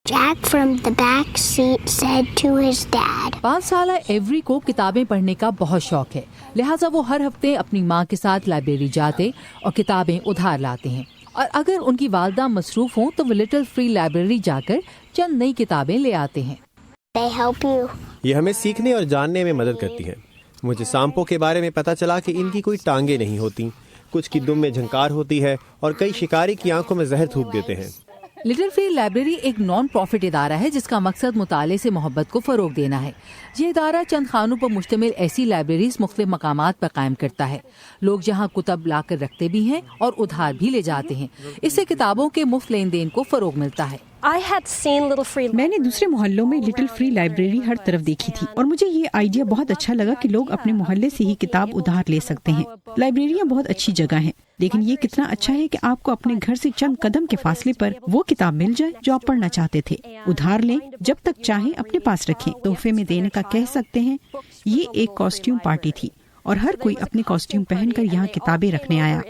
Jack from the back seat said to his dad. 5 साल every को किताबें पढ़ने का बहुत शौक है, लिहाजा वो हर हफ्ते अपनी माँ के साथ लाइब्रेरी जाते और किताबें उधार लाते हैं। और अगर उनकी वालदा मसरूफ हों तो वो लिटिल फ्री लाइब्रेरी जाकर चंद नई किताबें ले आते हैं। They help you. ये हमें सीखने और जानने में मदद करती हैं। मुझे सांपों के बारे में पता चला कि इनकी कोई टांगें नहीं होती, कुछ की दुम में झंकार होती है और कई शिकारी की आंखों में जहर थूक देते हैं। लिटिल फ्री लाइब्रेरी एक नॉन प्रॉफिट इदारा है जिसका मकसद मुताले से मोहब्बत को फ़रोग देना है। ये इदारा चंद खानों पर मुश्तमिल ऐसी लाइब्रेरीज मुख्तलिफ मकामात पर कायम करता है। लोग जहाँ कुतब लाकर रखते भी हैं और उधार भी ले जाते हैं। इससे किताबों के मुफ्त लेन देन को फ़रोग मिलता है। मैंने दूसरे मोहल्लों में लिटिल फ्री लाइब्रेरी हर तरफ देखी थी और मुझे ये आइडिया बहुत अच्छा लगा कि लोग अपने मोहल्ले से ही किताब उधार ले सकते हैं। लाइब्रेरियाँ बहुत अच्छी जगह हैं, लेकिन ये कितना अच्छा है कि आपको अपने घर से चंद कदम के फासले पर वो किताब मिल जाए जो आप पढ़ना चाहते थे। उधार लें, जब तक चाहें अपने पास रखें, तोहफे में देने का कह सकते हैं। ये एक कॉस्ट्यूम पार्टी थी और हर कोई अपने कॉस्ट्यूम पहनकर यहाँ किताबें रखने आया।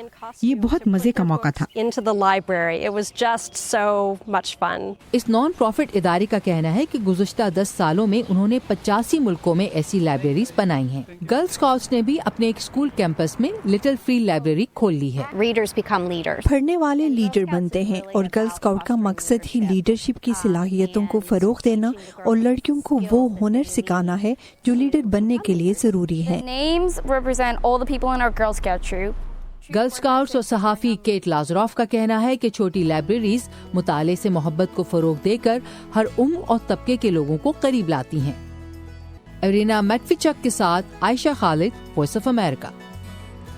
ये बहुत मजे का मौका था। इस नॉन प्रॉफिट इदारे का कहना है कि गुज़श्ता 10 सालों में उन्होंने 85 मुल्कों में ऐसी लाइब्रेरीज बनाई हैं। गर्ल स्काउट्स ने भी अपने एक स्कूल कैंपस में लिटिल फ्री लाइब्रेरी खोल ली है। पढ़ने वाले लीडर बनते हैं और गर्ल स्काउट का मकसद ही लीडरशिप की सलाहियतों को फरोग देना और लड़कियों को वो हुनर सिखाना है जो लीडर बनने के लिए जरूरी है। गर्ल स्काउट्स और सहाफ़ी केट लाजरोफ का कहना है कि छोटी लाइब्रेरीज मुताले से मोहब्बत को फरोग देकर हर उम्र और तबके के लोगों को करीब लाती हैं। एरिना मैटफिचक के साथ Ayesha Khalid, voice of America.